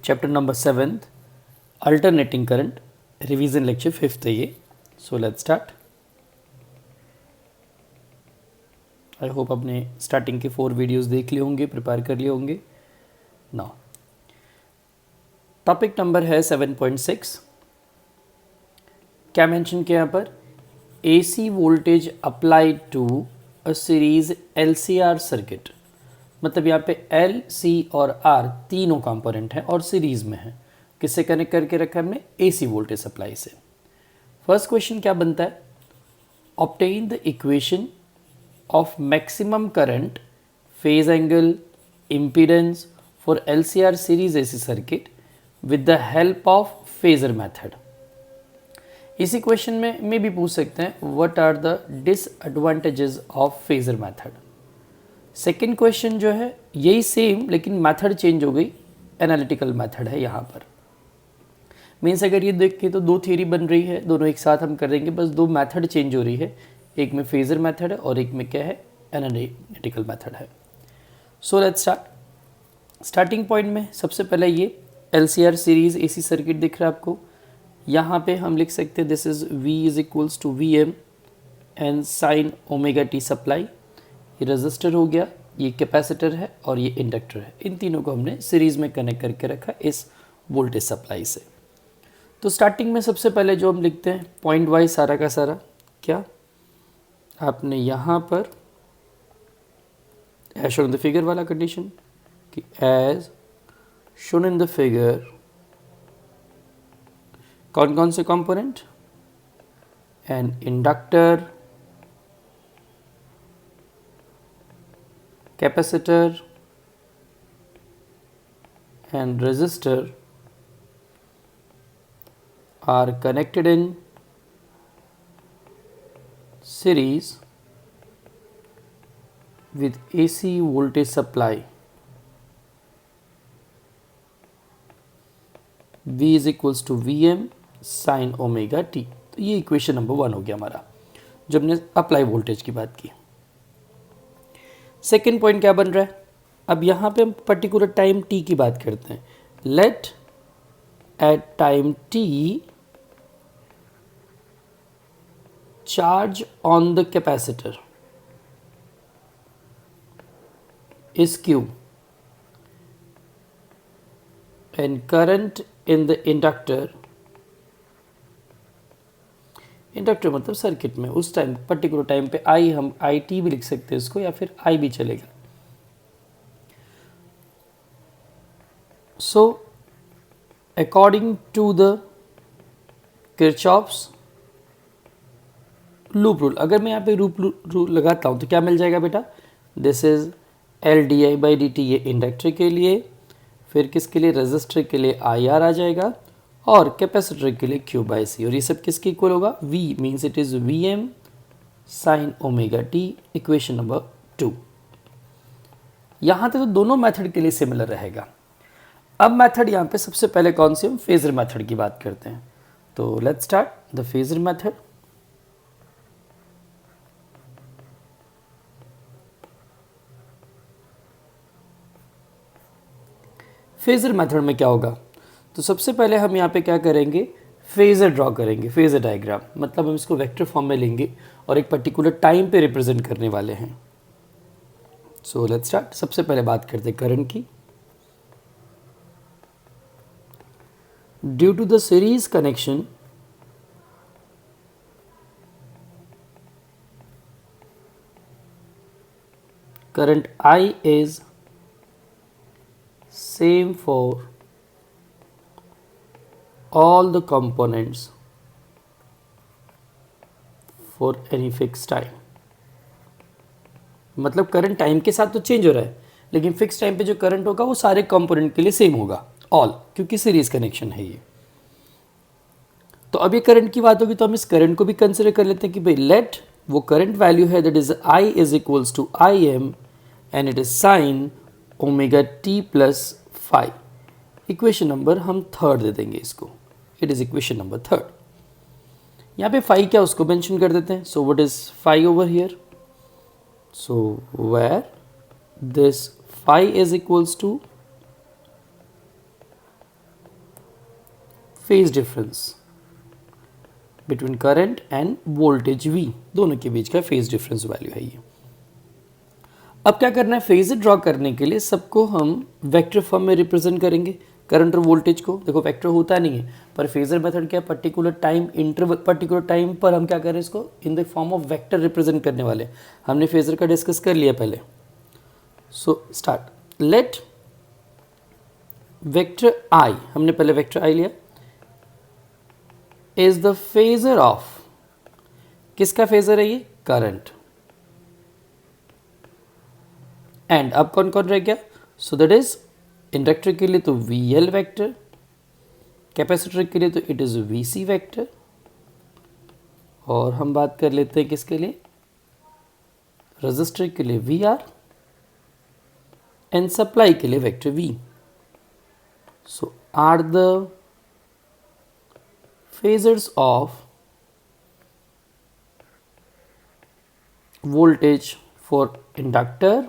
Chapter number 7 alternating current revision lecture 5th है ये. सो let's start. I hope आपने starting के 4 वीडियोस देख लिए होंगे, प्रिपेयर कर लिए होंगे. नाउ टॉपिक नंबर है 7.6. क्या मेंशन किया यहाँ पर? AC voltage applied to a series LCR circuit. मतलब यहाँ पे L, C और R तीनों कंपोनेंट हैं और सीरीज में है. किससे कनेक्ट करके रखा है हमने? AC वोल्टेज सप्लाई से. फर्स्ट क्वेश्चन क्या बनता है? Obtain the equation of maximum current, phase angle, impedance for LCR series AC circuit with the help of phasor method. इसी क्वेश्चन में भी पूछ सकते हैं what are the disadvantages of phasor method. Second question जो है यही सेम, लेकिन मेथड चेंज हो गई, एनालिटिकल मेथड है यहाँ पर. मीन्स अगर ये देखें तो 2 थियरी बन रही है, दोनों एक साथ हम कर देंगे, बस 2 मेथड चेंज हो रही है. एक में फेजर मेथड है और एक में क्या है? एनालिटिकल मेथड है. सो लेट्स स्टार्ट. स्टार्टिंग पॉइंट में सबसे पहले ये LCR सीरीज AC सर्किट दिख रहा है आपको. यहाँ पे हम लिख सकते हैं this is V is equals to VM and sine omega t supply. ये रजिस्टर हो गया, ये कैपेसिटर है और ये इंडक्टर है. इन तीनों को हमने सीरीज में कनेक्ट करके रखा इस वोल्टेज सप्लाई से. तो स्टार्टिंग में सबसे पहले जो हम लिखते हैं पॉइंट वाइज सारा का सारा, क्या आपने यहाँ पर as shown in the figure वाला कंडीशन कि as shown in the figure कौन कौन से component? An inductor, capacitor and resistor are connected in series with AC voltage supply. V is equals to VM sin omega t. तो ये equation number 1 हो गया हमारा, जब हमने अप्लाई वोल्टेज की बात की. सेकेंड पॉइंट क्या बन रहा है? अब यहाँ पे हम पर्टिकुलर टाइम t की बात करते हैं. Let at time t charge on the capacitor is Q and current in the inductor. Inductor मतलब सर्किट में उस टाइम पर्टिकुलर टाइम पे I, हम IT भी लिख सकते हैं इसको, या फिर I भी चलेगा. So according to the Kirchhoff's loop rule, अगर मैं यहाँ पे लूप रूल लगाता हूँ तो क्या मिल जाएगा बेटा? दिस इज LdI/dt, ये इंडक्टर के लिए, फिर किसके लिए? रेजिस्टर के लिए IR आ जाएगा और कैपेसिटर के लिए Q/C. और ये सब किसके इक्वल होगा? V means it is VM sign omega t. Equation number 2. यहाँ तक तो दोनों मेथड के लिए सिमिलर रहेगा. अब मेथड यहाँ पे सबसे पहले कौन सी? हम फेजर मेथड की बात करते हैं. तो let's start the phasor method. Phasor method में क्या होगा? तो सबसे पहले हम यहाँ पे क्या करेंगे? फेजर ड्रॉ करेंगे, फेजर डायग्राम. मतलब हम इसको वेक्टर फॉर्म में लेंगे और एक पर्टिकुलर टाइम पे रिप्रेजेंट करने वाले हैं. So let's start. सबसे पहले बात करते हैं करंट की. Due to the series connection current I is same for all the components for any fixed time. मतलब करंट टाइम के साथ तो चेंज हो रहा है, लेकिन फिक्स टाइम पे जो करंट होगा वो सारे कंपोनेंट के लिए सेम होगा, ऑल, क्योंकि सीरीज कनेक्शन है ये. तो अब ये करंट की बात होगी तो हम इस करंट को भी कंसिडर कर लेते हैं कि भाई लेट वो करंट वैल्यू है that is I is equals to IM and it is sine omega t plus phi. Equation number हम 3rd दे देंगे इसको. It is equation number 3rd. यहाँ पे फाई क्या उसको मेंशन कर देते हैं. So what is phi over here? So where this phi is equals to phase difference between current and voltage V, दोनों के बीच का फेज डिफरेंस वैल्यू है ये। अब क्या करना है, फेजर ड्रॉ करने के लिए सबको हम वेक्टर फॉर्म में रिप्रेजेंट करेंगे। करंट और वोल्टेज को देखो वेक्टर होता नहीं है, पर फेजर मेथड क्या, particular time interval, particular time पर हम क्या करें, इसको in the form of vector represent करने वाले। हमने फेजर का डिस्कस कर लिया पहले। So start, let vector I, हमने पहले वेक्टर I लिया, इज द फेजर ऑफ, किसका फेजर है ये, करंट। एंड अब कौन कौन रह गया, सो दैट इज इंडक्टर के लिए तो VL वेक्टर, कैपेसिटर के लिए तो इट इज VC वेक्टर, और हम बात कर लेते हैं किसके लिए, रजिस्टर के लिए VR, एंड सप्लाई के लिए vector V। So are the phasors of voltage for inductor,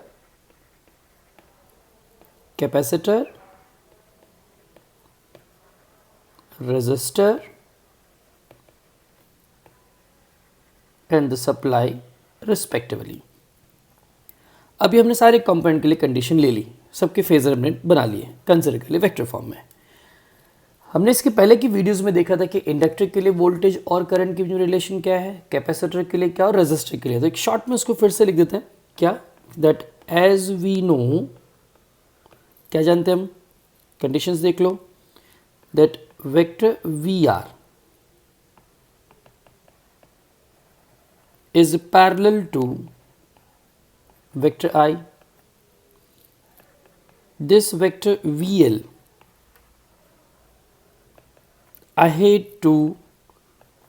capacitor, resistor and the supply respectively। अभी हमने सारे कंपोनेंट के लिए कंडीशन ले ली, सबके फेजर हमने बना लिए कंसिडर कर लिए वेक्टर फॉर्म में। हमने इसके पहले की वीडियोस में देखा था कि इंडक्टर के लिए वोल्टेज और करंट की जो रिलेशन क्या है, कैपेसिटर के लिए क्या और रेजिस्टर के लिए। तो एक शॉर्ट में उसको फिर से लिख देते हैं, क्या, दैट एज वी नो, क्या जानते हैं हम, कंडीशंस देख लो, that vector V R is parallel to vector I, this vector V L ahead to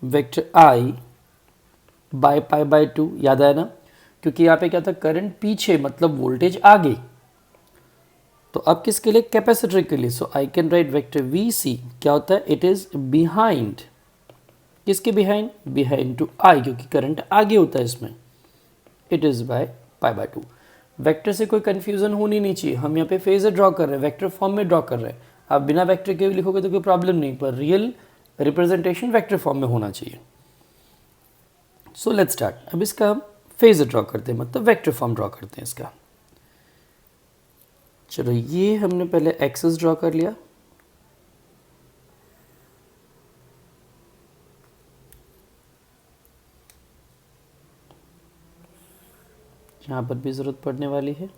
vector I by pi by 2, याद आया ना, क्योंकि यहाँ पे क्या था, करंट पीछे मतलब वोल्टेज आगे। तो अब किसके लिए, कैपेसिटर के लिए, so I can write vector VC क्या होता है, इट इज बिहाइंड, किसके बिहाइंड, बिहाइंड टू I, क्योंकि करंट आगे होता है इसमें, it is by pi by 2। Vector से कोई कंफ्यूजन होनी नहीं चाहिए, हम यहाँ पे फेजर ड्रॉ कर रहे हैं, वेक्टर फॉर्म में ड्रॉ कर रहे हैं। आप बिना वेक्टर के भी लिखोगे तो कोई प्रॉब्लम नहीं, पर रियल रिप्रेजेंटेशन वेक्टर फॉर्म में होना चाहिए। सो लेट्स स्टार्ट, अब इसका हम फेजर ड्रॉ करते हैं, मतलब वेक्टर फॉर्म ड्रॉ करते हैं इसका। चलो ये हमने पहले एक्सिस ड्रॉ कर लिया, यहाँ पर भी जरूरत पड़ने वाली है।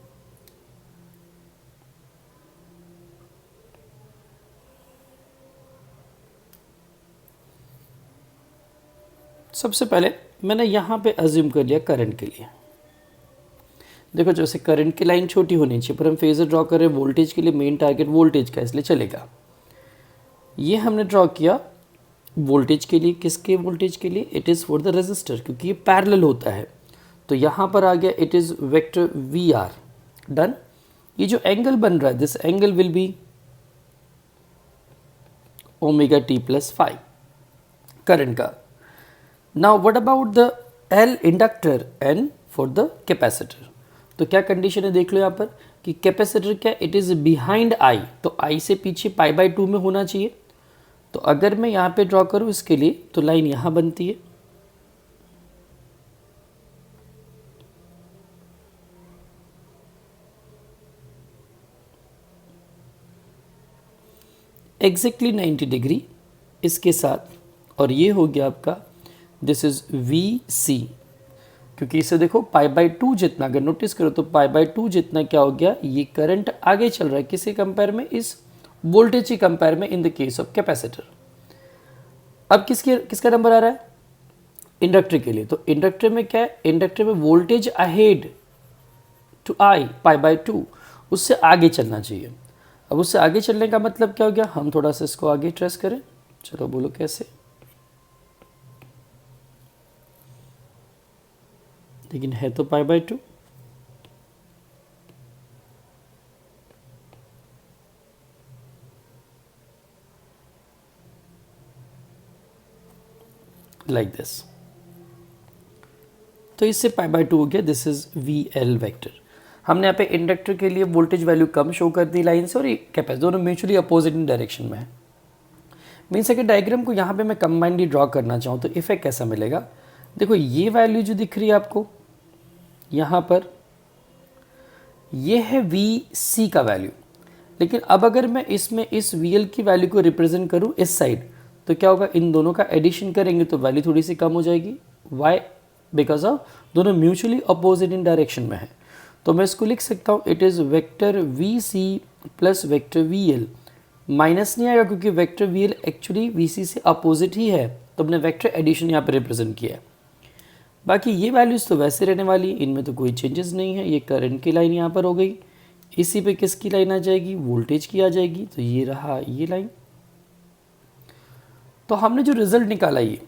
सबसे पहले मैंने यहाँ पे अज्यूम कर लिया करंट के लिए। देखो जैसे करंट की लाइन छोटी होनी चाहिए, पर हम फेजर ड्रॉ कर रहे हैं वोल्टेज के लिए, मेन टारगेट वोल्टेज का, इसलिए चलेगा। ये हमने ड्रॉ किया वोल्टेज के लिए, किसके वोल्टेज के लिए, it is for the resistor, क्योंकि ये पैरेलल होता है। तो यहाँ पर आ गया, it is vector V R, done. ये जो एंगल बन रहा है, this angle will be omega T plus five current का। Now what about the L inductor and for the capacitor. तो क्या कंडीशन है देख लो यहाँ पर कि कैपेसिटर क्या, इट इज़ बिहाइंड I, तो I से पीछे पाई बाय 2 में होना चाहिए। तो अगर मैं यहाँ पे ड्रॉ करूँ इसके लिए, तो लाइन यहाँ बनती है, एग्जैक्टली 90 डिग्री इसके साथ, और ये हो गया आपका, दिस इज VC, क्योंकि इसे देखो पाई बाय 2 जितना, अगर नोटिस करो तो पाई बाय 2 जितना क्या हो गया, ये करंट आगे चल रहा है, किसके कंपेयर में, इस वोल्टेज के कंपेयर में, in the case of capacitor. अब किसका नंबर आ रहा है, इंडक्टर के लिए। तो इंडक्टर में क्या है, इंडक्टर में voltage ahead to I pi by 2, उससे आगे चलना चाहिए। अब उससे आगे चलने का मतलब क्या हो गया, हम थोड़ा सा इसको आगे ट्रेस करें, चलो बोलो कैसे, लेकिन है तो पाई बाय 2। लाइक दिस, तो इससे पाई बाय 2 हो गया, दिस इज VL वेक्टर। हमने यहाँ पे इंडक्टर के लिए वोल्टेज वैल्यू कम शो कर दी लाइन से, और कैपेसिटर दोनों म्यूचुअली अपोजिट इन डायरेक्शन में है। मीन्स अगर डायग्राम को यहाँ पे मैं कंबाइंडली ड्रॉ करना चाहूँ तो इफेक्ट कैसा मिलेगा, देखो ये वैल्यू जो दिख रही है आपको यहाँ पर, ये है वी सी का वैल्यू, लेकिन अब अगर मैं इसमें इस वी एल की वैल्यू को रिप्रेजेंट करूँ इस साइड, तो क्या होगा, इन दोनों का एडिशन करेंगे तो वैल्यू थोड़ी सी कम हो जाएगी। वाई? बिकॉज ऑफ दोनों म्यूचुअली अपोजिट इन डायरेक्शन में है। तो मैं इसको लिख सकता हूँ, it is vector V C plus vector V L. Minus नहीं आएगा क्योंकि vector V L actually V C से अपोजिट ही है, तो हमने वेक्टर एडिशन यहाँ पर रिप्रेजेंट किया है। बाकी ये वैल्यूज़ तो वैसे रहने वाली, इनमें तो कोई चेंजेस नहीं है। ये करंट की लाइन यहाँ पर हो गई, इसी पे किसकी लाइन आ जाएगी, वोल्टेज की आ जाएगी, तो ये रहा ये लाइन। तो हमने जो रिजल्ट निकाला ये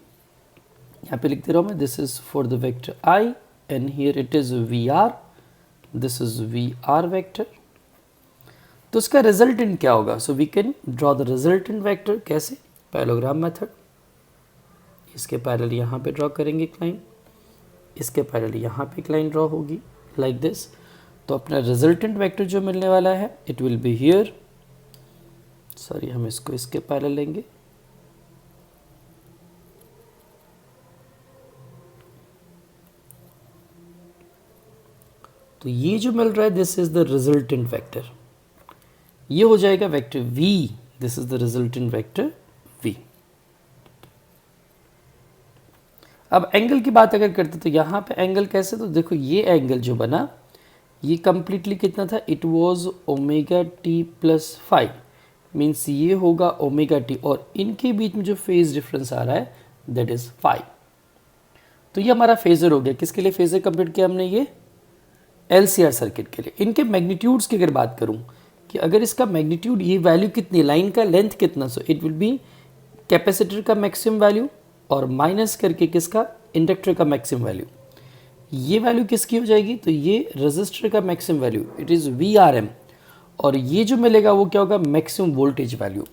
यहाँ पे लिखते रहो मैं, this is for the vector I and here it is V R, this is V R vector. तो इसका रिजल्टेंट क्या होगा, so we can draw the resultant vector. कैसे? Parallelogram method. इसके पैरेलल यहाँ पे ड्रॉ करेंगे एक लाइन, इसके पैरेलल यहाँ पे एक लाइन ड्रॉ होगी लाइक दिस। तो अपना रिजल्टेंट वेक्टर जो मिलने वाला है, it will be here, sorry हम इसको इसके पैरेलल लेंगे, तो ये जो मिल रहा है this is the resultant vector, ये हो जाएगा vector v, this is the resultant vector v। अब एंगल की बात अगर करते तो यहाँ पे एंगल कैसे, तो देखो ये एंगल जो बना ये कंप्लीटली कितना था, it was omega T plus 5, means ये होगा ओमेगा टी, और इनके बीच में जो फेज डिफरेंस आ रहा है दैट इज 5। तो ये हमारा फेजर हो गया। किसके लिए फेजर कंप्लीट किया हमने, ये LCR सर्किट के लिए। इनके मैग्नीट्यूड्स की अगर बात करूं कि अगर इसका मैग्नीट्यूड, ये वैल्यू कितनी, लाइन का लेंथ कितना, so it will B capacitor का मैक्सिमम वैल्यू और माइनस करके किसका, इंडक्टर का मैक्सिमम वैल्यू। ये वैल्यू किसकी हो जाएगी, तो ये रेजिस्टर का maximum value, it is VRM, और ये जो मिलेगा वो क्या होगा, मैक्सिमम वोल्टेज वैल्यू।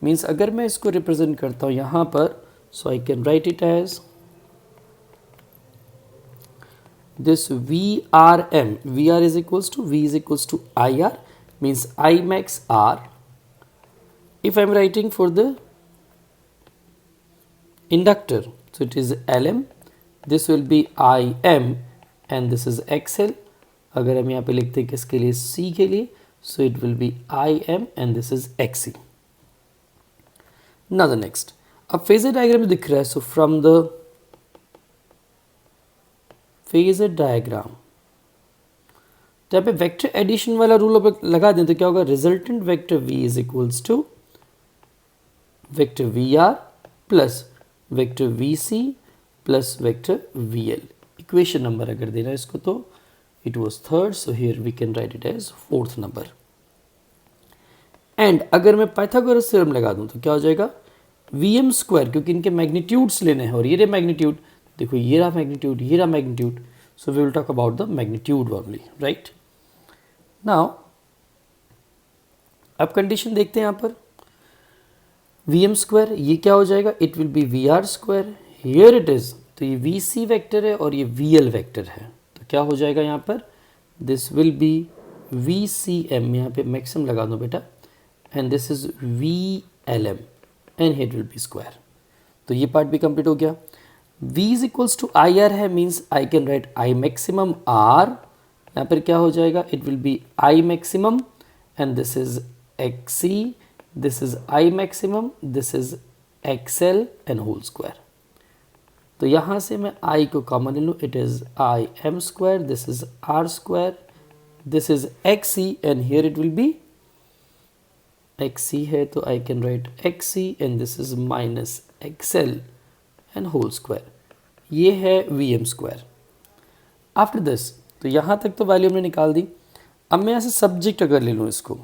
मीन्स अगर मैं इसको रिप्रेजेंट करता हूँ यहाँ पर, so I can write it as this VRM, VR is equals to V is equals to IR, means I max R. If I am writing for the inductor, so it is LM, this will be IM and this is XL. अगर हम यहाँ पे लिखते हैं किसके लिए, C के लिए, so it will be IM and this is XC. Now the next, अब फेजर डायग्राम में दिख रहा है, so from the phasor diagram, तो यहाँ पे वेक्टर एडिशन वाला रूल लगा दें तो क्या होगा, resultant vector V is equals to vector VR plus vector VC plus vector VL। Equation number अगर देना है इसको तो it was third, so here we can write it as fourth number. And अगर मैं पाइथागोरस थ्योरम लगा दूं तो क्या हो जाएगा, VM स्क्वायर, क्योंकि इनके मैग्नीट्यूड्स लेने हैं और ये मैग्नीट्यूड, देखो ये रहा मैग्नीट्यूड, ये रहा magnitude, so we will talk about the magnitude only, right. Now अब कंडीशन देखते हैं यहाँ पर, VM स्क्वायर ये क्या हो जाएगा, it will B VR square, here it is, तो ये VC वेक्टर है और ये VL वेक्टर है, तो क्या हो जाएगा यहाँ पर, दिस विल बी VCM, यहाँ पे मैक्सिमम लगा दो बेटा, and this is VLM and here will be square. तो ये पार्ट भी कंप्लीट हो गया। V is equals to IR है, means I can write I maximum R, यहाँ पर क्या हो जाएगा, it will be I maximum and this is XC, this is I maximum, this is XL and whole square. तो यहाँ से मैं I को कॉमन ले लूँ, it is IM square, this is R square, this is XC and here it will be XC है तो I can write XC and this is minus XL and whole square. ये है VM square. After this, तो यहाँ तक तो value हमने निकाल दी। अब मैं यहाँ से सब्जेक्ट अगर ले लूँ इसको,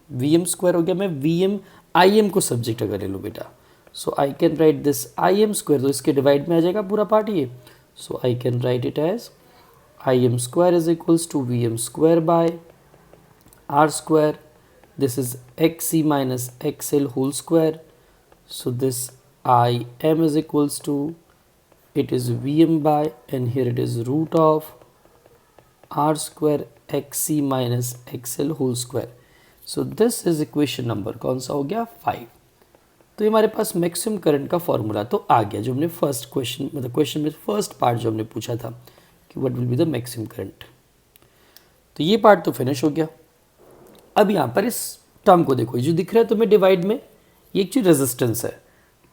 VM स्क्वायर हो गया, मैं VM IM को सब्जेक्ट अगर ले लूँ बेटा, so I can write this IM square, तो इसके डिवाइड में आ जाएगा पूरा पार्ट ये, so I can write it as IM square is equals to VM square by R square, this is XC minus XL whole square, so this IM is equals to, it is VM by, and here it is root of R square XC minus XL whole square, so this is equation number कौन सा हो गया 5। तो ये हमारे पास maximum current का formula तो आ गया, जो हमने फर्स्ट क्वेश्चन मतलब क्वेश्चन में फर्स्ट पार्ट जो हमने पूछा था कि what will be the maximum current. तो ये पार्ट तो फिनिश हो गया। अब यहाँ पर इस टर्म को देखो, ये जो दिख रहा है तुम्हें डिवाइड में, ये एक्चुअली रेजिस्टेंस है,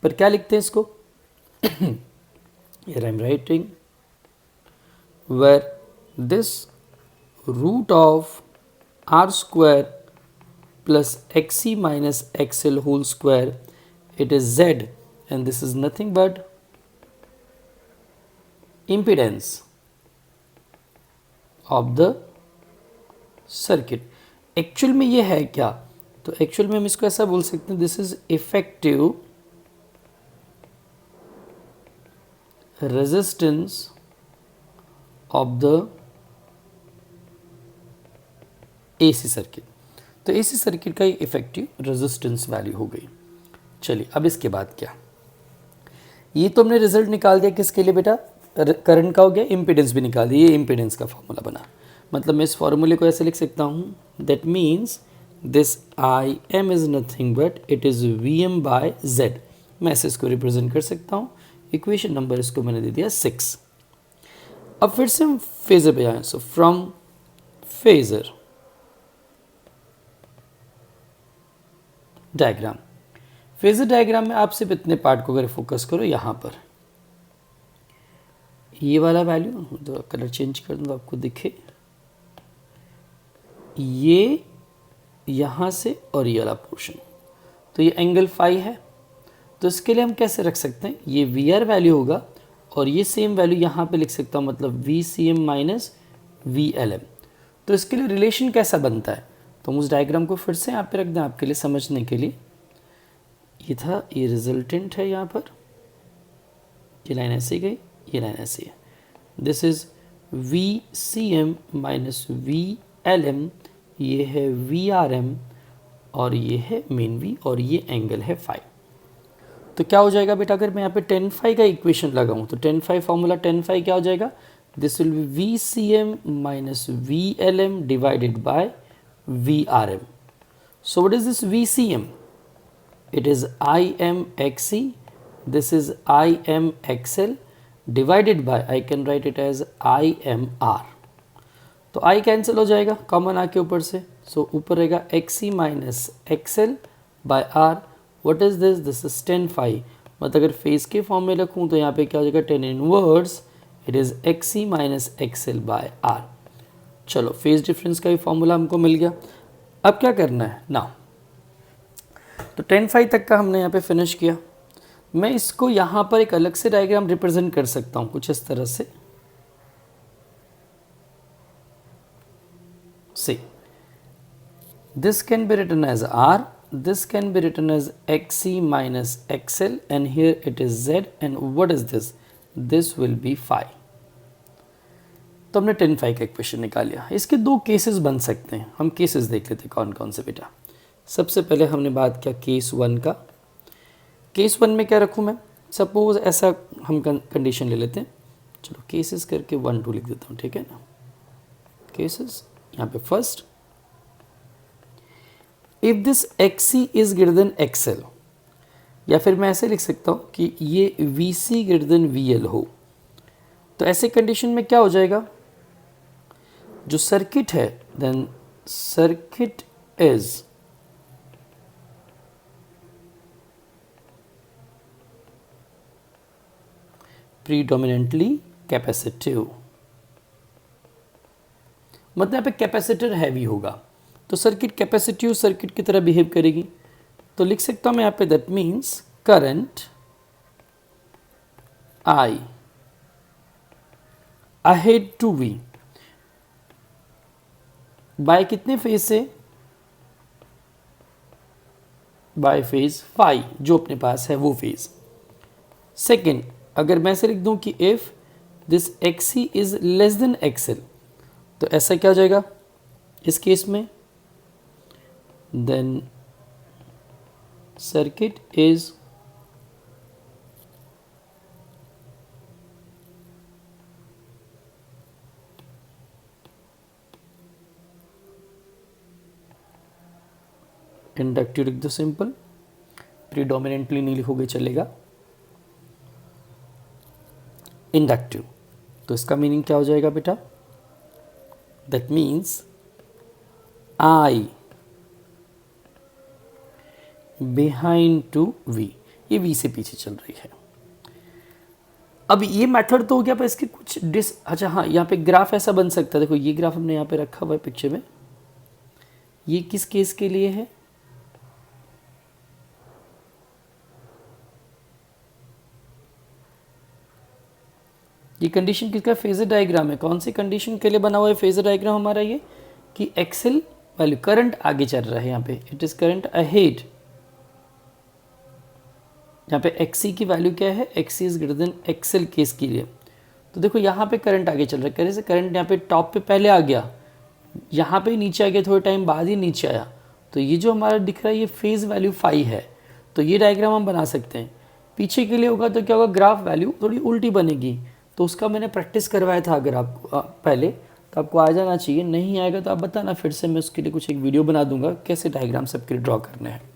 पर क्या लिखते हैं इसको here I am writing where this root of r square plus xc minus xl whole square, it is z, and this is nothing but impedance of the circuit. Actual में ये है क्या, तो एक्चुअल में हम इसको ऐसा बोल सकते हैं, this is effective resistance of the AC circuit. तो एसी सर्किट का इफेक्टिव रेजिस्टेंस वैल्यू हो गई। चलिए अब इसके बाद क्या, ये तो हमने रिजल्ट निकाल दिया किसके लिए बेटा, करंट का हो गया, इम्पीडेंस भी निकाल दिया, ये इम्पीडेंस का फॉर्मूला बना। मतलब मैं इस फॉर्मूले को ऐसे लिख सकता हूँ, that means this I M is nothing but it is V M by Z. मैं ऐसे इसको रिप्रेजेंट कर सकता हूँ। इक्वेशन नंबर इसको मैंने दे दिया 6। अब फिर से हम फेजर पे जाएं। So from phasor diagram, phasor diagram में आप सिर्फ इतने पार्ट को अगर फोकस करो, यहाँ पर ये वाला वैल्यू, तो कलर चेंज कर दूँ तो आपको दिखे, ये यहाँ से और ये वाला पोर्शन, तो ये एंगल फाई है। तो इसके लिए हम कैसे रख सकते हैं, ये वी आर वैल्यू होगा और ये सेम वैल्यू यहाँ पे लिख सकता हूँ, मतलब V C M minus V L M. तो इसके लिए रिलेशन कैसा बनता है, तो हम उस डायग्राम को फिर से यहाँ पे रख दें आपके लिए समझने के लिए। ये था, ये रिजल्टेंट है यहाँ पर, ये लाइन ऐसे गई, ये लाइन ऐसी है। This is V C M minus V L M, ये है वी आर एम और ये है मेन वी और ये एंगल है फाई। तो क्या हो जाएगा बेटा, अगर मैं यहाँ पे टेन फाई का इक्वेशन लगाऊं तो tan phi formula tan phi क्या हो जाएगा, this will be V C M minus V L M divided by V R M. So what is this V C M, it is IMXC, this is IMXL divided by, I can write it as IMR। तो I cancel हो जाएगा common आके ऊपर से, सो ऊपर रहेगा XC minus XL by R। What is this, this is 10 phi. मतलब अगर फेज के फॉर्म में रखूँ तो यहाँ पे क्या हो जाएगा, 10 inverse, it is XC minus XL by R। चलो फेज डिफरेंस का भी फॉर्मूला हमको मिल गया। अब क्या करना है ना, तो 10 फाई तक का हमने यहाँ पे फिनिश किया। मैं इसको यहाँ पर एक अलग से डायग्राम रिप्रेजेंट कर सकता हूँ कुछ इस तरह से, this can be written as R, this can be written as XC minus XL and here it is Z and what is this, this will be phi. तो हमने 10 फाई का इक्वेशन निकाल लिया। इसके दो केसेस बन सकते हैं, हम केसेस देख लेते हैं कौन कौन से बेटा। सबसे पहले हमने बात किया केस 1 का। केस 1 में क्या रखूँ मैं, सपोज ऐसा हम कंडीशन ले लेते हैं, चलो केसेस करके 1 2 लिख देता हूँ, ठीक है ना। केसेस यहाँ पे first, if this XC is greater then XL, या फिर मैं ऐसे लिख सकता हूँ कि ये VC ग्रेटर देन VL हो, तो ऐसे कंडीशन में क्या हो जाएगा, जो सर्किट है, then circuit is predominantly capacitive. मतलब यहाँ पे कैपेसिटर हैवी होगा तो सर्किट कैपेसिटिव सर्किट की तरह बिहेव करेगी। तो लिख सकता हूँ मैं यहाँ पे, that means current I ahead to V by कितने फेज से, बाय फेज फाई, जो अपने पास है वो फेज। सेकेंड, अगर मैं ऐसे लिख दूं कि if this XC is less than XL, तो ऐसा क्या हो जाएगा इस केस में, देन सर्किट इज इंडक्टिव, लिख दो सिंपल, प्रीडोमिनेंटली नहीं लिखोगे चलेगा। इंडक्टिव, तो इसका मीनिंग क्या हो जाएगा बेटा? That means I behind to V, ये वी से पीछे चल रही है। अब ये मेथड तो हो गया, पर इसके कुछ अच्छा हाँ, यहाँ पे ग्राफ ऐसा बन सकता है। देखो ये ग्राफ हमने यहाँ पे रखा हुआ है पिक्चर में, ये किस केस के लिए है? ये कंडीशन किसका फेजर डायग्राम है? कौन सी कंडीशन के लिए बना हुआ है फेजर डायग्राम हमारा ये? कि एक्सेल वैल्यू करंट आगे चल रहा है, यहाँ पे इट इज करंट अहेड। यहाँ पे एक्सी की वैल्यू क्या है? XC is greater than XL case के लिए। तो देखो यहाँ पे करंट आगे चल रहा है, कैसे? करंट यहाँ पे टॉप पे पहले आ गया, यहाँ पे नीचे आ गया, थोड़े टाइम बाद ही नीचे आया। तो ये जो हमारा दिख रहा है ये फेज वैल्यू 5 है। तो ये डायग्राम हम बना सकते हैं। पीछे के लिए होगा तो क्या होगा? ग्राफ वैल्यू थोड़ी उल्टी बनेगी। तो उसका मैंने प्रैक्टिस करवाया था, अगर आपको पहले, तो आपको आ जाना चाहिए। नहीं आएगा तो आप बताना, फिर से मैं उसके लिए कुछ एक वीडियो बना दूंगा कैसे डायग्राम सबके ड्रॉ करने हैं।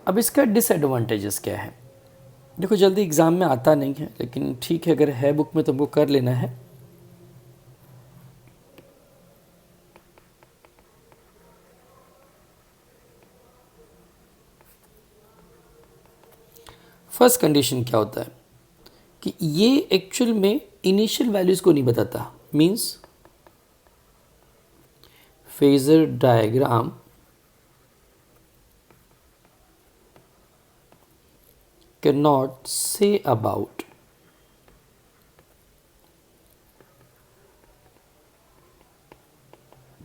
अब इसका डिसएडवांटेजेस क्या है? देखो जल्दी एग्ज़ाम में आता नहीं है, लेकिन ठीक है, अगर है बुक में तुमको कर लेना है। फर्स्ट कंडीशन क्या होता है कि ये एक्चुअल में इनिशियल वैल्यूज को नहीं बताता। Means phasor diagram cannot say about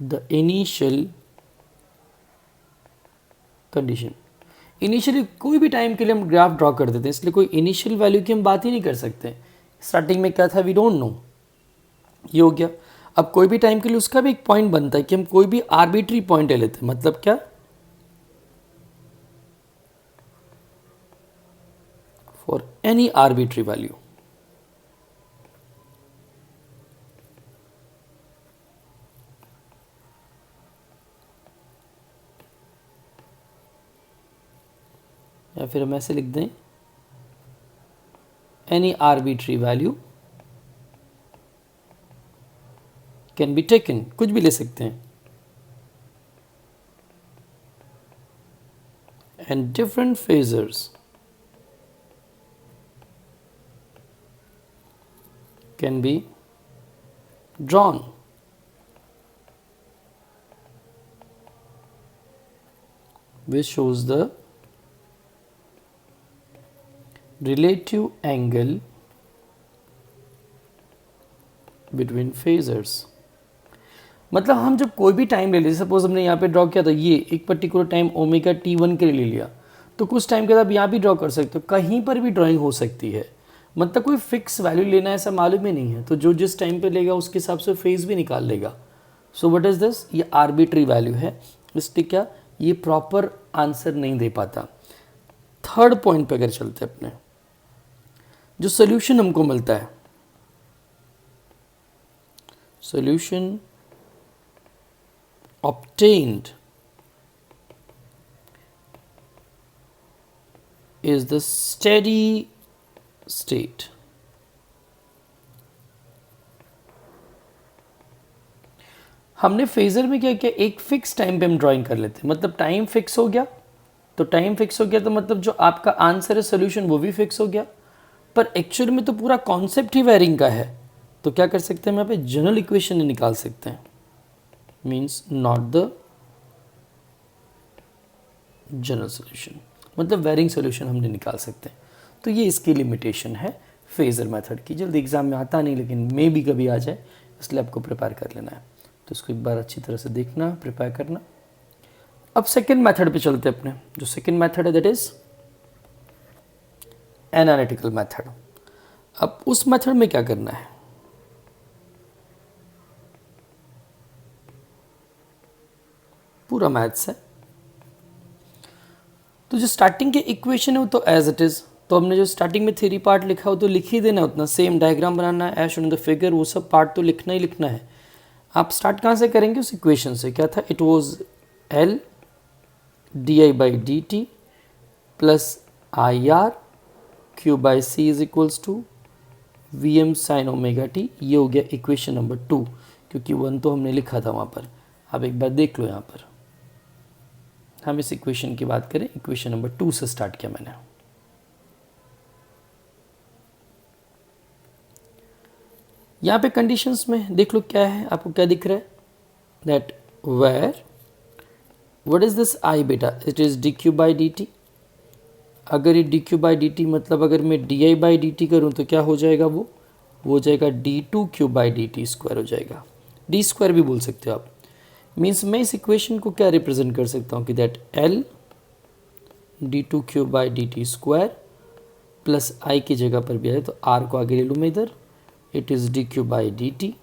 the initial condition। Initially कोई भी टाइम के लिए हम ग्राफ ड्रॉ कर देते हैं, इसलिए कोई इनिशियल वैल्यू की हम बात ही नहीं कर सकते। स्टार्टिंग में क्या था? वी डोंट नो, ये हो गया। अब कोई भी टाइम के लिए उसका भी एक पॉइंट बनता है कि हम कोई भी आर्बिट्री पॉइंट ले लेते हैं। मतलब क्या? For any arbitrary value. या फिर हम ऐसे लिख दें, any arbitrary value can be taken, कुछ भी ले सकते हैं। And different phasors can be drawn. Which shows the relative angle between phasors। मतलब हम जब कोई भी टाइम ले लेते, सपोज हमने यहाँ पे ड्रॉ किया, तो ये एक पर्टिकुलर टाइम ओमेगा t1 के लिए ले लिया, तो कुछ टाइम के बाद आप यहाँ भी ड्रॉ कर सकते हो, कहीं पर भी ड्राइंग हो सकती है। मतलब कोई फिक्स वैल्यू लेना ऐसा मालूम ही नहीं है, तो जो जिस टाइम पे लेगा उसके हिसाब से फेज भी निकाल लेगा। सो व्हाट इज दिस? ये आर्बिट्री वैल्यू है, इसलिए क्या ये प्रॉपर आंसर नहीं दे पाता। थर्ड पॉइंट पे अगर चलते अपने, जो सोल्यूशन हमको मिलता है, solution obtained is the steady state। हमने फेजर में क्या किया? एक फिक्स टाइम पे हम ड्राइंग कर लेते हैं। मतलब टाइम फिक्स हो गया, तो टाइम फिक्स हो गया तो मतलब जो आपका आंसर है सोल्यूशन वो भी फिक्स हो गया। पर एक्चुअल में तो पूरा कॉन्सेप्ट ही वेरिंग का है, तो क्या कर सकते हैं? हम यहाँ पे जनरल इक्वेशन ही निकाल सकते हैं। Means not the general solution, मतलब वेरिंग सोल्यूशन हम नहीं निकाल सकते। तो ये इसकी लिमिटेशन है फेजर मेथड की। जल्दी एग्जाम में आता नहीं, लेकिन मे भी कभी आ जाए, इसलिए आपको प्रिपेयर कर लेना है। तो इसको एक बार अच्छी तरह से देखना, प्रिपेयर करना। अब सेकेंड मेथड पे चलते हैं अपने। जो सेकेंड मेथड है दैट इज एनालिटिकल मेथड। अब उस मेथड में क्या करना है? पूरा मैथ्स है। तो जो स्टार्टिंग के इक्वेशन है वो तो एज इट इज, तो हमने जो स्टार्टिंग में थ्योरी पार्ट लिखा हो तो लिख ही देना, उतना सेम डायग्राम बनाना है, as shown in the figure, वो सब पार्ट तो लिखना ही लिखना है। आप स्टार्ट कहाँ से करेंगे? उस इक्वेशन से। क्या था? It was L di by dt plus I R Q by C is equals to V M sine omega t. ये हो गया इक्वेशन नंबर 2, क्योंकि 1 तो हमने लिखा था वहाँ पर। अब एक बार देख लो, यहाँ पर हम इस इक्वेशन की बात करें, इक्वेशन नंबर 2 से स्टार्ट किया मैंने। यहाँ पे कंडीशंस में देख लो क्या है, आपको क्या दिख रहा है, that where what is this I बेटा, it is D Q by D T. अगर ये D Q by D T मतलब अगर मैं D I by D T करूँ तो क्या हो जाएगा, वो हो जाएगा D two Q by D T square हो जाएगा, डी स्क्वायर भी बोल सकते हो आप। मीन्स मैं इस इक्वेशन को क्या रिप्रेजेंट कर सकता हूँ कि that L D two Q by D T square plus I की जगह पर भी आए तो आर को आगे ले लूँ मैं इधर, it is d Q by D t,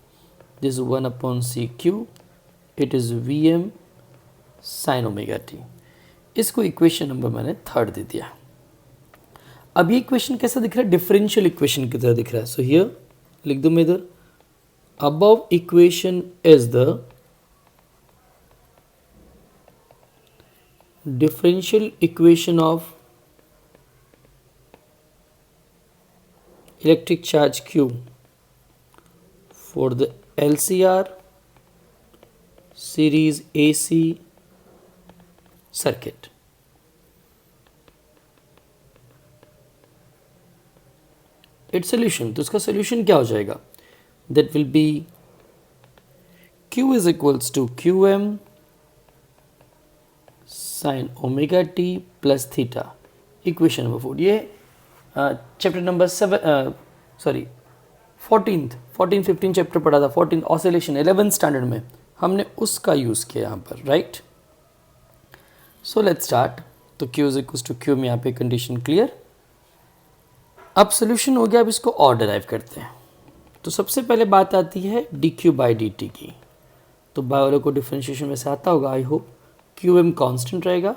this 1/c/q, it is V M sine omega t. इसको इक्वेशन नंबर मैंने 3 दे दिया। अब ये इक्वेशन कैसा दिख रहा है, डिफरेंशियल इक्वेशन की तरह दिख रहा है। सो हियर लिख दूँ मैं इधर, above equation is the differential equation of electric charge Q for the LCR series AC circuit. Its solution, तो इसका solution क्या हो जाएगा, that will be Q is equals to QM sign omega T plus theta, equation number 4। ये chapter number 14 15 chapter पढ़ा था, 14 oscillation 11th standard में हमने उसका यूज़ किया यहाँ पर, राइट। So let's start. तो Q is equals to Q में यहाँ पे कंडीशन क्लियर। अब सोल्यूशन हो गया, अब इसको और डिराइव करते हैं। तो सबसे पहले बात आती है D Q by D T की। तो बाय वालों को डिफ्रेंशिएशन में से आता होगा, I hope. Q M constant रहेगा,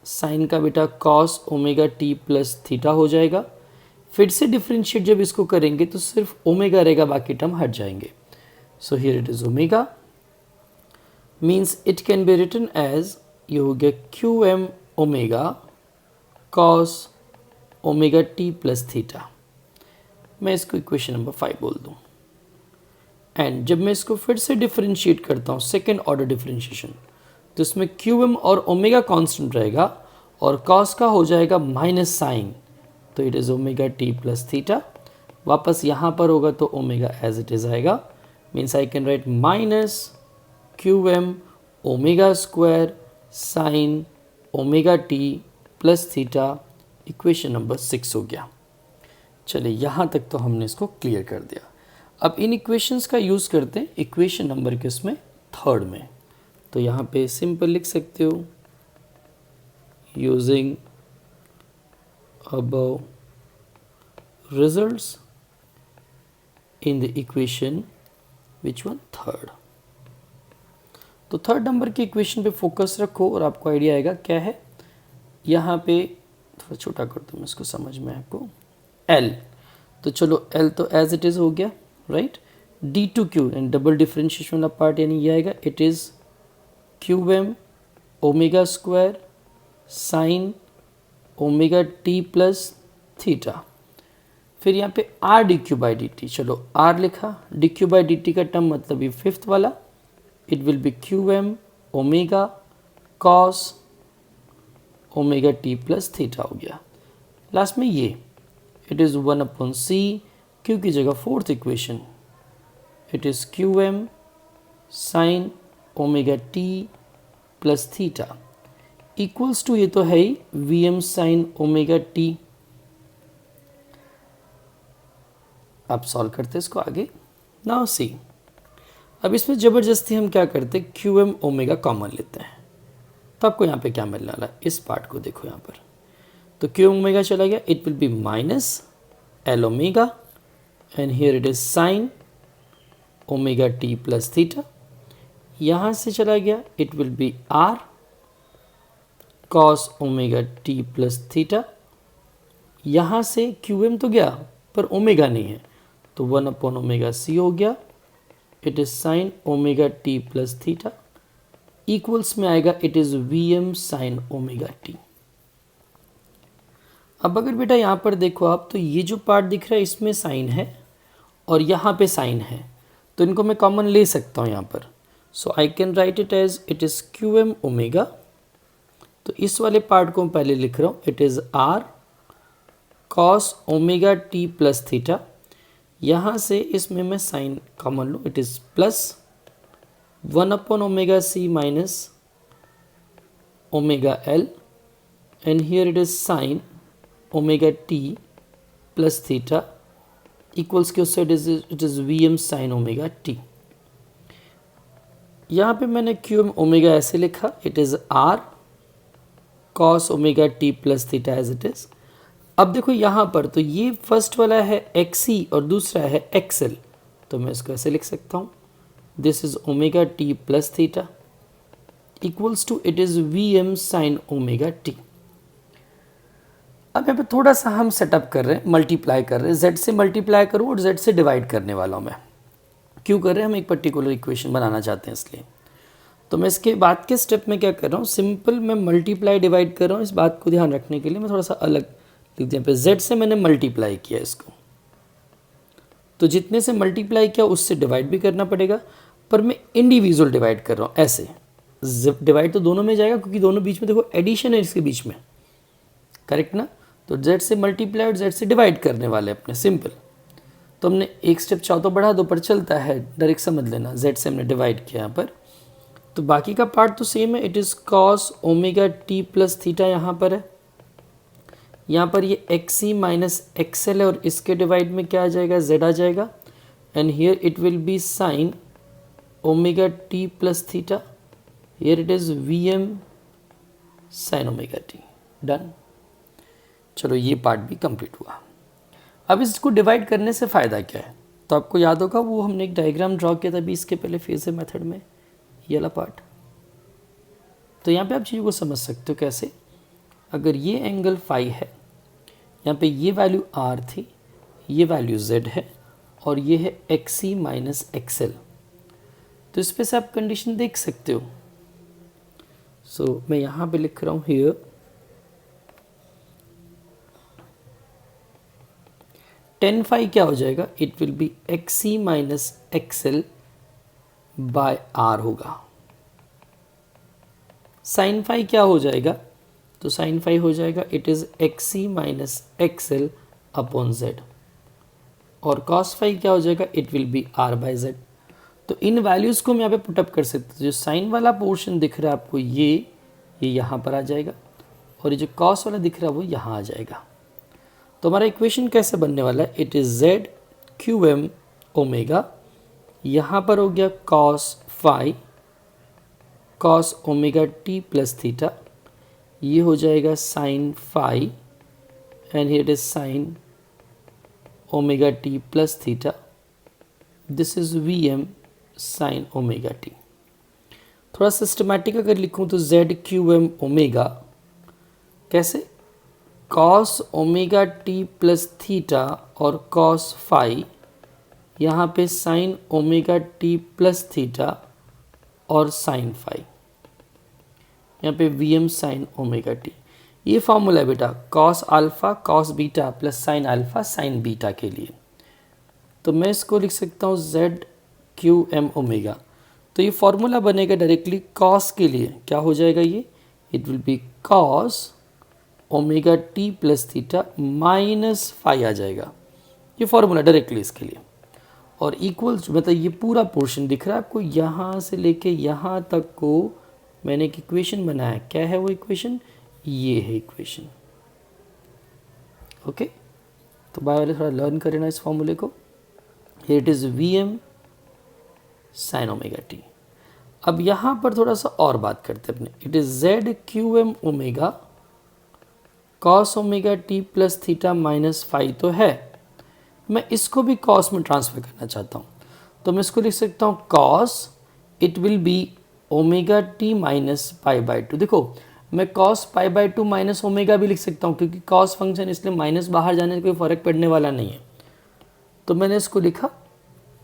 साइन का बेटा cos omega T plus theta हो जाएगा। फिर से डिफ्रेंशिएट जब इसको करेंगे तो सिर्फ ओमेगा रहेगा, बाकी टर्म हट जाएंगे। So here it is omega, means it can be written as, ये हो गया Q M omega cos omega T plus theta. मैं इसको इक्वेशन नंबर 5 बोल दूँ। एंड जब मैं इसको फिर से डिफ्रेंशिएट करता हूँ, सेकेंड ऑर्डर डिफ्रेंशिएशन, तो इसमें क्यू एम और ओमेगा कांस्टेंट रहेगा और कॉस का हो जाएगा माइनस साइन, तो it is omega T plus theta. वापस यहाँ पर होगा तो ओमेगा एज इट इज़ आएगा, means I can write minus Q M omega square sine omega T plus theta, equation number 6 हो गया। चलिए यहाँ तक तो हमने इसको क्लियर कर दिया। अब इन इक्वेशंस का यूज़ करते हैं इक्वेशन नंबर किसमें, 3rd में। तो यहाँ पे सिंपल लिख सकते हो, using above results in the equation which one, 3rd। तो 3rd नंबर की इक्वेशन पे फोकस रखो और आपको आइडिया आएगा क्या है। यहाँ पे थोड़ा छोटा कर दूँ मैं इसको, समझ में आपको। L, तो चलो L तो एज इट इज़ हो गया, right. D two Q and double differentiation वाला पार्ट यानी ये आएगा, it is Q M omega square sine omega T plus theta. फिर यहाँ पे R d Q by D t, चलो आर लिखा, d Q by D t का टर्म मतलब ये 5th वाला, it will be Q M omega cos omega T plus theta हो गया। लास्ट में ये इट इज़ 1/c, क्यू की जगह 4th equation, it is Q M sine omega T plus theta equals to, ये तो है ही V M sine omega T. आप सॉल्व करते हैं इसको आगे। नाउ सी, अब इसमें ज़बरदस्ती हम क्या करते हैं, क्यू एम ओमेगा कॉमन लेते हैं। तो आपको यहाँ पे क्या मिलने वाला है, इस पार्ट को देखो यहाँ पर। तो क्यू एम ओमेगा चला गया, it will be minus L omega and here it is sine omega T plus theta. यहाँ से चला गया, it will be R cos omega T plus theta. यहाँ से क्यू एम तो गया पर ओमेगा नहीं है, तो 1/ओमेगा c हो गया, it is sine omega T plus theta equals में आएगा, it is V M sine omega t. अब अगर बेटा यहाँ पर देखो आप, तो ये जो पार्ट दिख रहा है इसमें साइन है और यहाँ पे साइन है, तो इनको मैं कॉमन ले सकता हूँ यहाँ पर। So I can write it as it is Q M omega. तो इस वाले पार्ट को मैं पहले लिख रहा हूँ, it is R cos omega T plus theta. यहाँ से इसमें मैं साइन कॉमन लूँ, it is plus one by omega C minus omega L, and here it is sin omega t plus theta equals के उससे it is Vm sin omega t। यहाँ पे मैंने Qm ओमेगा ऐसे लिखा, it is R cos omega t plus theta as it is। अब देखो यहाँ पर तो ये फर्स्ट वाला है XC और दूसरा है XL, तो मैं इसको ऐसे लिख सकता हूँ, this is omega t plus theta equals to it is Vm sin omega t। अब यहाँ पे थोड़ा सा हम सेटअप कर रहे हैं, मल्टीप्लाई कर रहे हैं, z से मल्टीप्लाई करूँ और z से डिवाइड करने वाला हूँ मैं। क्यों कर रहे हैं, हम एक पर्टिकुलर इक्वेशन बनाना चाहते हैं इसलिए। तो मैं इसके बाद के स्टेप में क्या कर रहा हूँ, सिंपल मैं मल्टीप्लाई डिवाइड कर रहा हूँ। इस बात को ध्यान रखने के लिए मैं थोड़ा सा अलग लिख दिया पे, z से मैंने मल्टीप्लाई किया इसको, तो जितने से मल्टीप्लाई किया उससे डिवाइड भी करना पड़ेगा, पर मैं इंडिविजुअल डिवाइड कर रहा हूँ ऐसे। डिवाइड तो दोनों में जाएगा क्योंकि दोनों बीच में देखो एडिशन है इसके बीच में, करेक्ट ना। तो z से मल्टीप्लाई और z से डिवाइड करने वाले अपने, सिंपल। तो हमने एक स्टेप चाहो तो बढ़ा दो, पर चलता है, डायरेक्ट समझ लेना। z से हमने डिवाइड किया यहाँ पर, तो बाकी का पार्ट तो सेम है, it is cos omega T plus theta यहाँ पर है। यहाँ पर ये XC माइनस XL है और इसके डिवाइड में क्या आ जाएगा, z आ जाएगा, and here it will B sign omega T plus theta, here it is Vm sign omega T. Done. चलो ये पार्ट भी कंप्लीट हुआ। अब इसको डिवाइड करने से फ़ायदा क्या है, तो आपको याद होगा वो हमने एक डायग्राम ड्रॉ किया था अभी इसके पहले फेजर मेथड में, ये वाला पार्ट। तो यहाँ पे आप चीज़ों को समझ सकते हो कैसे, अगर ये एंगल फाई है, यहाँ पे ये वैल्यू r थी, ये वैल्यू z है और ये है XC माइनस XL, तो इस पे से आप कंडीशन देख सकते हो। सो मैं यहाँ पे लिख रहा हूँ हियर टेन फाई क्या हो जाएगा, it will be XC minus XL by R होगा। साइन फाई क्या हो जाएगा, तो साइन फाई हो जाएगा it is XC minus XL upon Z, और कॉस फाई क्या हो जाएगा, it will be R by Z। तो इन वैल्यूज़ को मैं यहाँ पे पुटअप कर सकता हूँ। जो साइन वाला पोर्शन दिख रहा है आपको ये यहाँ पर आ जाएगा, और ये जो कॉस वाला दिख रहा है वो यहाँ आ जाएगा। तो हमारा इक्वेशन कैसे बनने वाला है, it is z Q M omega, यहाँ पर हो गया cos phi cos omega T plus theta, ये हो जाएगा sine phi and here it is sine omega T plus theta, this is V M sine omega t. थोड़ा systematic अगर लिखूँ तो z क्यू एम ओमेगा कैसे, cos omega T plus theta और cos phi, यहाँ पे sine omega T plus theta और sine phi, यहाँ पे V M sine omega t. ये फॉर्मूला है बेटा cos alpha cos beta plus sine alpha sine beta के लिए। तो मैं इसको लिख सकता हूँ z क्यू एम ओमेगा। तो ये फॉर्मूला बनेगा डायरेक्टली कॉस के लिए, क्या हो जाएगा ये, it will be cos omega T plus theta minus phi आ जाएगा, ये फॉर्मूला डायरेक्टली इसके लिए। और इक्वल्स मतलब ये पूरा पोर्शन दिख रहा है आपको, यहाँ से लेके यहाँ तक को मैंने एक इक्वेशन बनाया। क्या है वो इक्वेशन, ये है इक्वेशन। ओके, तो बाय वाले थोड़ा लर्न करें ना इस फॉर्मूले को। It is V M sine omega t. अब यहाँ पर थोड़ा सा और बात करते हैं अपने, it is Z Q M omega cos omega T plus theta minus phi तो है, मैं इसको भी कॉस में ट्रांसफर करना चाहता हूँ, तो मैं इसको लिख सकता हूँ cos it will be omega T minus pi by two. देखो मैं cos pi by two minus omega भी लिख सकता हूँ, क्योंकि कॉस फंक्शन इसलिए माइनस बाहर जाने से कोई फ़र्क पड़ने वाला नहीं है। तो मैंने इसको लिखा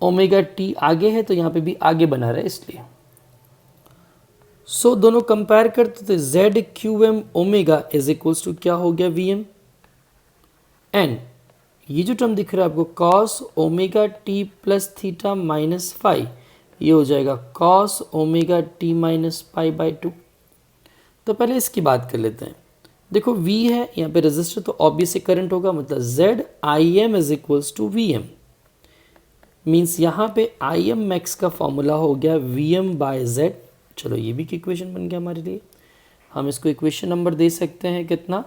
ओमेगा टी आगे है तो यहाँ पे भी आगे बना रहा है इसलिए। सो दोनों कंपेयर करते थे, Z Q M omega is equals to क्या हो गया वी एम, एंड ये जो टर्म दिख रहा है आपको cos omega T plus theta minus phi, ये हो जाएगा cos omega T minus pi by 2। तो पहले इसकी बात कर लेते हैं। देखो V है यहाँ पे रेजिस्टर, तो ऑब्वियसली करंट होगा, मतलब Z I M is equals to V M. Means यहाँ पे आई एम मैक्स का फॉर्मूला हो गया वी एम बाय जेड। चलो ये भी इक्वेशन बन गया हमारे लिए। हम इसको इक्वेशन नंबर दे सकते हैं कितना,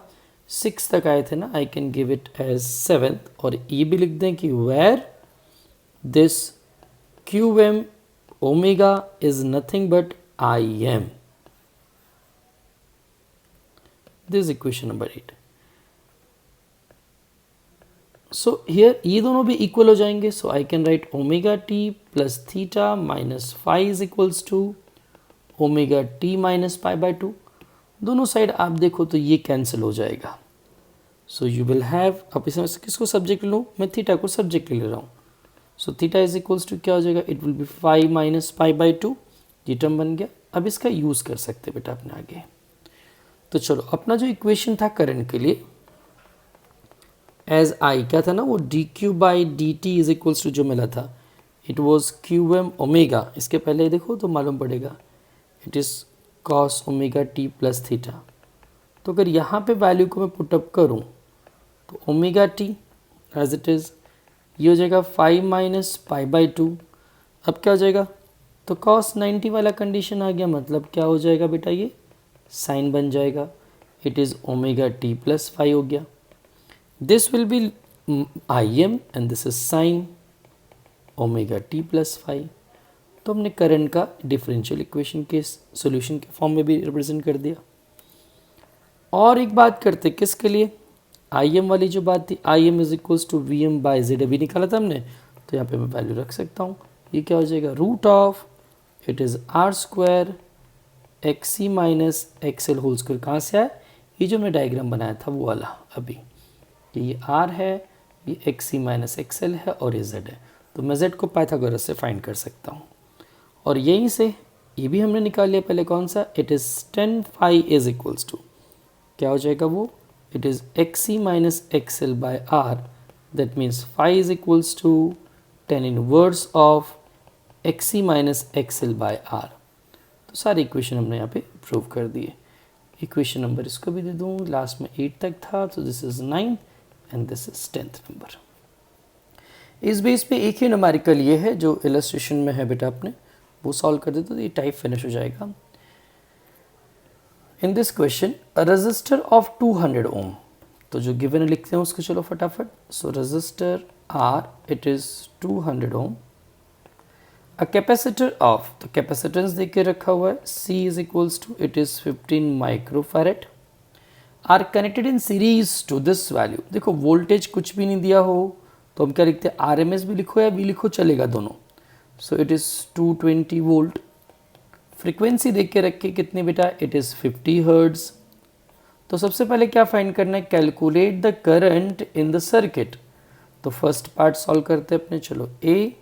6 तक आए थे ना, I can give it as 7th। और ये भी लिख दें कि where this Q M omega is nothing but I M. This is equation number 8। So here ये दोनों भी इक्वल हो जाएंगे, so I can write omega T plus theta minus phi is equals to omega T minus pi by 2। दोनों side आप देखो तो ये कैंसिल हो जाएगा। सो यू विल हैव, अब इसमें किसको सब्जेक्ट लूँ, मैं थीटा को सब्जेक्ट ले रहा हूँ। So theta is equals to क्या हो जाएगा, it will be phi minus pi by 2। ये टर्म बन गया। अब इसका यूज़ कर सकते बेटा अपने आगे। तो चलो अपना जो इक्वेशन था करंट के लिए एज आई क्या था ना, वो D Q by D T is equals to जो मिला था, it was Q M omega. इसके पहले देखो तो मालूम पड़ेगा it is cos omega T plus theta. तो अगर यहाँ पे वैल्यू को मैं पुटअप करूँ तो omega T as it is, ये हो जाएगा 5 माइनस पाई बाई 2। अब क्या हो जाएगा, तो कॉस 90 वाला कंडीशन आ गया, मतलब क्या हो जाएगा बेटा, ये साइन बन जाएगा, it is omega T plus 5 हो गया। This will be I M and this is sine omega T plus 5। तो हमने करंट का डिफरेंशियल इक्वेशन के सॉल्यूशन के फॉर्म में भी रिप्रेजेंट कर दिया। और एक बात करते किसके लिए, आई एम वाली जो बात थी, I M is equals to V M by Z अभी निकाला था हमने, तो यहाँ पे मैं वैल्यू रख सकता हूँ। ये क्या हो जाएगा, root of it is R square X C minus X L whole square. कहाँ से आया, ये जो मैं डायग्राम बनाया था वो वाला अभी, ये आर है, ये x C minus X L है और ये जेड है। तो मैं जेड को पाइथागोरस से फाइंड कर सकता हूँ। और यहीं से ये भी हमने निकाल लिया पहले, कौन सा, it is tan phi is equals to क्या हो जाएगा वो, it is X C minus X L by R. That means phi is equals to tan inverse of X C minus X L by R. तो सारी equation हमने यहाँ पे prove कर दिए। इक्वेशन नंबर इसको भी दे दूँ, लास्ट में 8 तक था, तो this is 9 and this is 10th number. इस बेस पे एक ही न्यूमेरिकल ये है जो इलस्ट्रेशन में है बेटा, आपने वो सॉल्व कर दे तो ये टाइप फिनिश हो जाएगा। In this question a register of 200 ohm, तो जो गिवन लिखते हैं उसको चलो फटाफट। So register R it is 200 ohm, a capacitor of, तो कैपेसिटेंस देख के रखा हुआ है, C is equals to it is 15 microfarad, are connected in series to this value. देखो वोल्टेज कुछ भी नहीं दिया हो तो हम क्या लिखते हैं, आर एम एस भी लिखो या भी लिखो चलेगा दोनों। सो इट इज़ 220 वोल्ट। फ्रीक्वेंसी देख के रखे कितनी बेटा, इट इज़ 50 हर्ट्ज। तो सबसे पहले क्या फाइंड करना है, calculate the current in the circuit. तो फर्स्ट पार्ट सॉल्व करते हैं अपने, चलो ए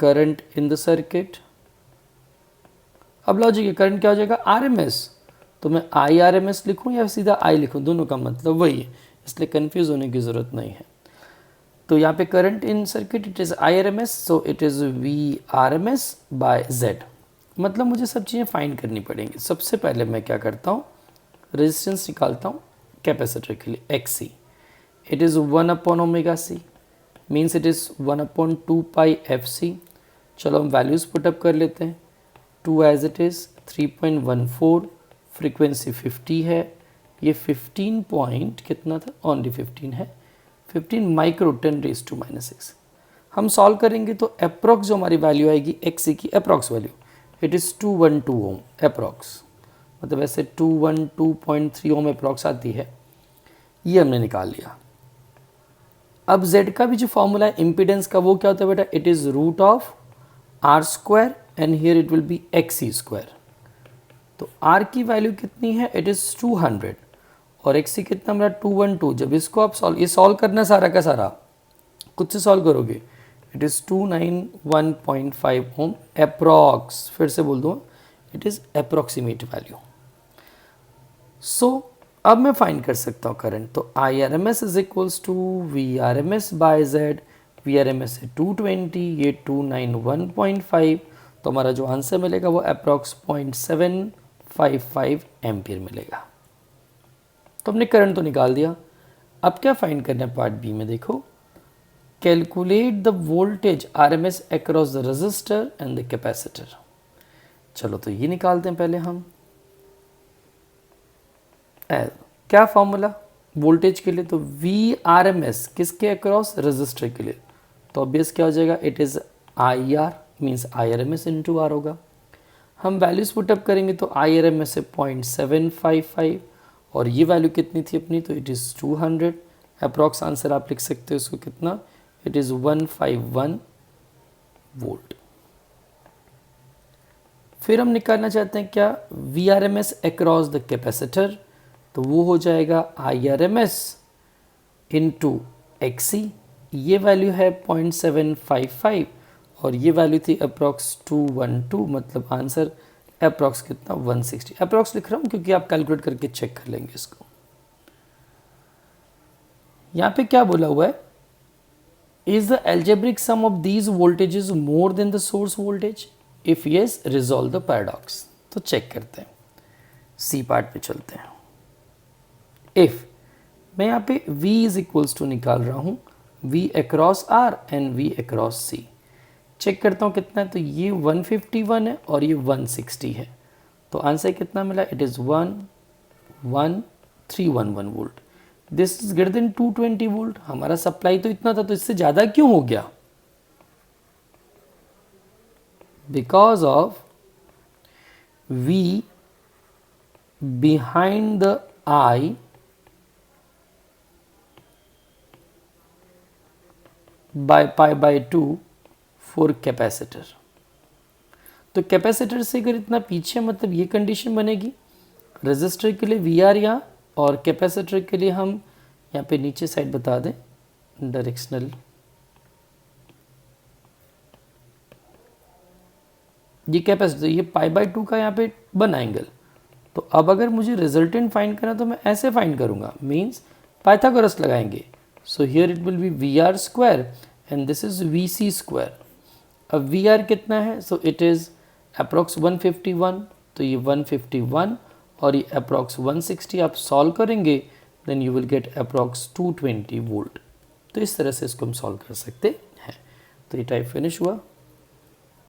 करंट इन द सर्किट। अब लॉजिक है, करंट क्या हो जाएगा, आर एम एस। तो मैं आई आर एम एस लिखूँ या सीधा आई लिखूँ, दोनों का मतलब वही है, इसलिए कंफ्यूज होने की ज़रूरत नहीं है। तो यहाँ पे current in circuit it is I R M S, so it is V R M S by Z. मतलब मुझे सब चीज़ें फाइंड करनी पड़ेंगी। सबसे पहले मैं क्या करता हूँ, रेजिस्टेंस निकालता हूँ कैपेसिटर के लिए, X C it is 1 upon omega C, means it is 1 upon 2 pi F C. चलो हम वैल्यूज़ पुटअप कर लेते हैं। 2 एज इट इज़ 3.14, फ्रीक्वेंसी 50 है, ये 15 पॉइंट कितना था, ओनली 15 है, 15 माइक्रो 10⁻⁻⁶। हम सॉल्व करेंगे तो अप्रॉक्स जो हमारी वैल्यू आएगी एक्स सी की approx value, it is 212 ohm approx, मतलब ऐसे 212.3 ओम अप्रॉक्स आती है, ये हमने निकाल लिया। अब Z का भी जो फॉर्मूला है इम्पीडेंस का, वो क्या होता है बेटा, it is root of R square and here it will be X C square. तो R की वैल्यू कितनी है, इट इज़ 200 और एक्स सी कितना मेरा 212। जब इसको आप सॉल्व करना सारा का सारा खुद से सॉल्व करोगे, इट इज़ 291.5 ओम अप्रॉक्स। फिर से बोल दूँ, it is approximate value. So अब मैं फाइंड कर सकता हूँ करंट, तो I R M S is equals to V R M S by Z. V R M S है 220, ये 291.5, तो हमारा जो आंसर मिलेगा वो अप्रॉक्स 0.755 एम्पियर मिलेगा। तो हमने करंट तो निकाल दिया। अब क्या फाइंड करना है पार्ट बी में, देखो calculate the voltage R M S across the resistor and the capacitor. चलो तो ये निकालते हैं पहले हम। एल क्या फॉर्मूला वोल्टेज के लिए, तो वी आर एम एस किसके अक्रॉस, रजिस्टर के लिए, तो ऑब्वियस क्या हो जाएगा, it is I R means I R M S into R होगा। हम वैल्यूज पुटअप करेंगे तो आई आर एम एस है 0.755 और ये वैल्यू कितनी थी अपनी, तो इट इज़ 200। अप्रॉक्स आंसर आप लिख सकते हो इसको कितना, इट इज़ 151 वोल्ट। फिर हम निकालना चाहते हैं क्या, V R M S across the capacitor, तो वो हो जाएगा I R M S into X C, ये वैल्यू है 0.755 और ये वैल्यू थी अप्रॉक्स 212, मतलब आंसर अप्रॉक्स कितना 160। अप्रॉक्स लिख रहा हूँ क्योंकि आप कैलकुलेट करके चेक कर लेंगे इसको। यहाँ पे क्या बोला हुआ है, is the algebraic sum of these voltages more than the source voltage, if yes resolve the paradox. तो चेक करते हैं, सी पार्ट पे चलते हैं। इफ मैं यहाँ पे V इज इक्वल्स टू निकाल रहा हूँ V across R and V across C, check करता हूँ कितना है, तो ये 151 है और ये 160 है, तो आंसर कितना मिला, it is 11311 volt. This is greater then 220 volt. हमारा सप्लाई तो इतना था, तो इससे ज़्यादा क्यों हो गया, because of V behind the I by pi by 2 for capacitor. तो कैपेसिटर से अगर इतना पीछे, मतलब ये कंडीशन बनेगी, रजिस्टर के लिए वी आर यहाँ और कैपेसिटर के लिए हम यहाँ पे नीचे साइड बता दें डायरेक्शनल, ये कैपेसिटर, ये पाई बाय 2 का यहाँ पे बना एंगल। तो अब अगर मुझे रिजल्टेंट फाइंड करना तो मैं ऐसे फाइंड करूँगा, मीन्स पाइथागोरस लगाएंगे। So here it will be V R square and this is V C square. अब वी आर कितना है, सो इट इज़ अप्रॉक्स 151, तो ये 151 और ये अप्रॉक्स 160 आप सॉल्व करेंगे, then you will get approx 220 volt. तो इस तरह से इसको हम सॉल्व कर सकते हैं। तो ये टाइप फिनिश हुआ।